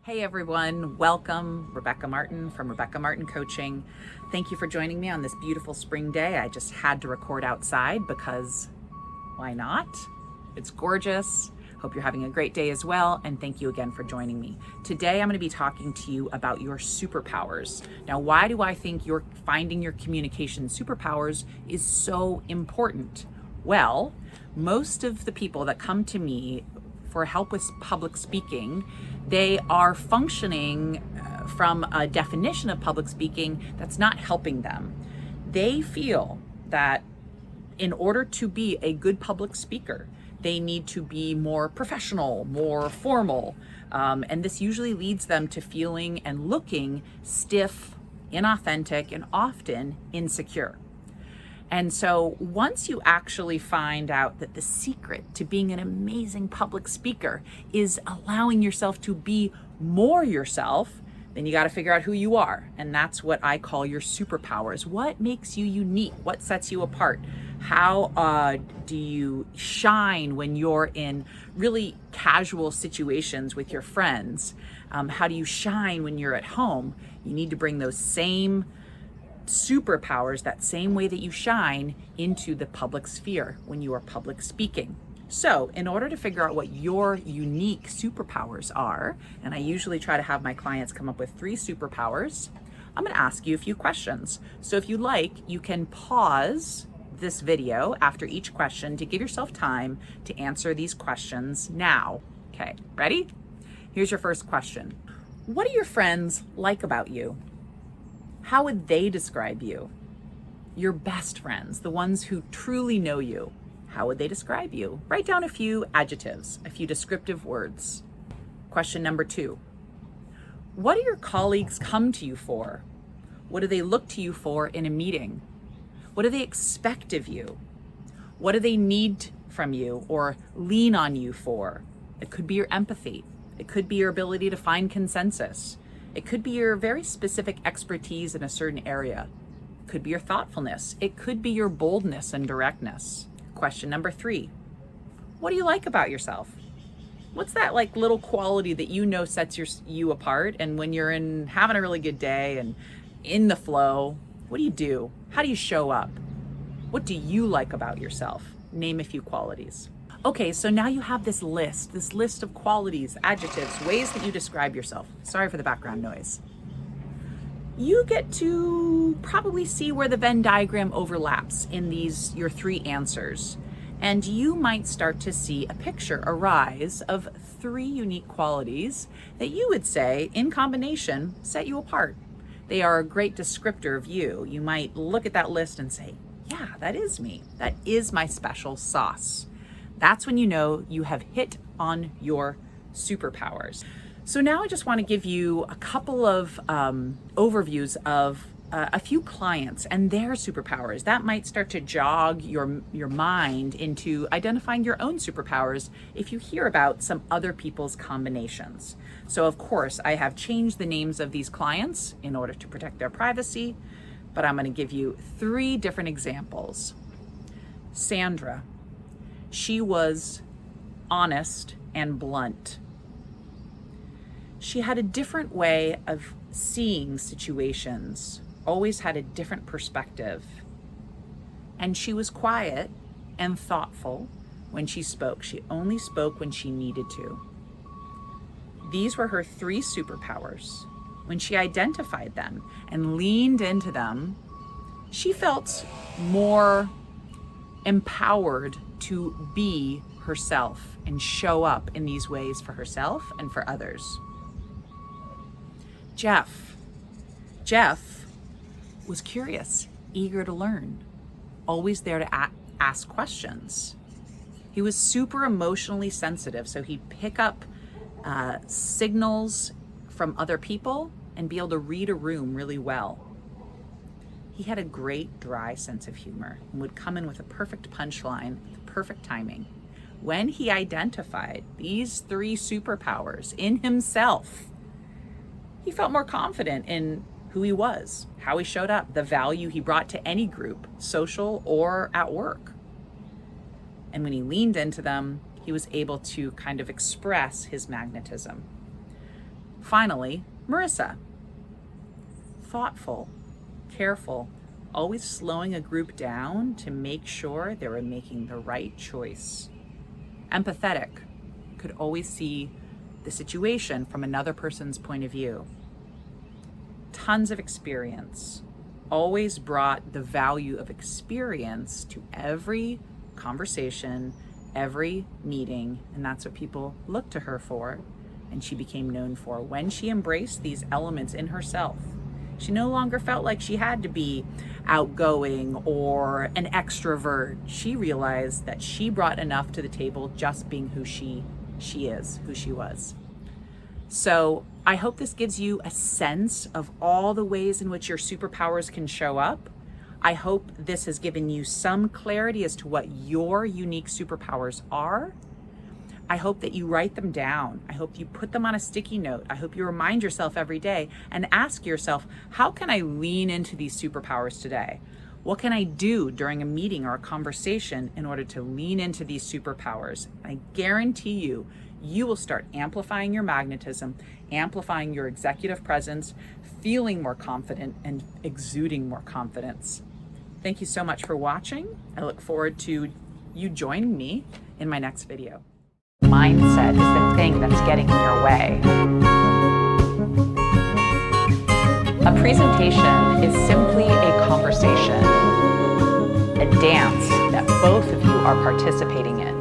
Hey everyone, welcome. Rebecca Martin from Rebecca Martin Coaching. Thank you for joining me on this beautiful spring day. I just had to record outside because why not? It's gorgeous. Hope you're having a great day as well, and thank you again for joining me. Today I'm going to be talking to you about your superpowers. Now, why do I think you're finding your communication superpowers is so important? Well, most of the people that come to me for help with public speaking, they are functioning from a definition of public speaking that's not helping them. They feel that in order to be a good public speaker, they need to be more professional, more formal, and this usually leads them to feeling and looking stiff, inauthentic, and often insecure. And so once you actually find out that the secret to being an amazing public speaker is allowing yourself to be more yourself, then you got to figure out who you are. And that's what I call your superpowers. What makes you unique? What sets you apart? How do you shine when you're in really casual situations with your friends? How do you shine when you're at home? You need to bring those same superpowers, that same way that you shine, into the public sphere when you are public speaking. So in order to figure out what your unique superpowers are, and I usually try to have my clients come up with 3 superpowers, I'm going to ask you a few questions. So if you like, you can pause this video after each question to give yourself time to answer these questions now. Okay, ready? Here's your first question. What do your friends like about you? How would they describe you? Your best friends, the ones who truly know you, how would they describe you? Write down a few adjectives, a few descriptive words. Question number 2. What do your colleagues come to you for? What do they look to you for in a meeting? What do they expect of you? What do they need from you or lean on you for? It could be your empathy. It could be your ability to find consensus. It could be your very specific expertise in a certain area. It could be your thoughtfulness. It could be your boldness and directness. Question number 3. What do you like about yourself? What's that like little quality that you know sets you apart? And when you're having a really good day and in the flow, what do you do? How do you show up? What do you like about yourself? Name a few qualities. Okay, so now you have this list of qualities, adjectives, ways that you describe yourself. Sorry for the background noise. You get to probably see where the Venn diagram overlaps in your 3 answers. And you might start to see a picture arise of 3 unique qualities that you would say, in combination, set you apart. They are a great descriptor of you. You might look at that list and say, yeah, that is me. That is my special sauce. That's when you know you have hit on your superpowers. So now I just want to give you a couple of overviews of a few clients and their superpowers. That might start to jog your mind into identifying your own superpowers if you hear about some other people's combinations. So of course, I have changed the names of these clients in order to protect their privacy, but I'm going to give you 3 different examples. Sandra. She was honest and blunt. She had a different way of seeing situations, always had a different perspective. And she was quiet and thoughtful when she spoke. She only spoke when she needed to. These were her 3 superpowers. When she identified them and leaned into them, she felt more empowered to be herself and show up in these ways for herself and for others. Jeff was curious, eager to learn, always there to ask questions. He was super emotionally sensitive, so he'd pick up signals from other people and be able to read a room really well. He had a great dry sense of humor and would come in with a perfect punchline, perfect timing. When he identified these 3 superpowers in himself, he felt more confident in who he was, how he showed up, the value he brought to any group, social or at work. And when he leaned into them, he was able to kind of express his magnetism. Finally, Marissa. Thoughtful, careful, always slowing a group down to make sure they were making the right choice. Empathetic, could always see the situation from another person's point of view. Tons of experience, always brought the value of experience to every conversation, every meeting, and that's what people looked to her for, and she became known for. When she embraced these elements in herself, she no longer felt like she had to be outgoing or an extrovert. She realized that she brought enough to the table just being who she is, who she was. So I hope this gives you a sense of all the ways in which your superpowers can show up. I hope this has given you some clarity as to what your unique superpowers are. I hope that you write them down. I hope you put them on a sticky note. I hope you remind yourself every day and ask yourself, how can I lean into these superpowers today? What can I do during a meeting or a conversation in order to lean into these superpowers? I guarantee you, you will start amplifying your magnetism, amplifying your executive presence, feeling more confident, and exuding more confidence. Thank you so much for watching. I look forward to you joining me in my next video. Mindset is the thing that's getting in your way. A presentation is simply a conversation, a dance that both of you are participating in.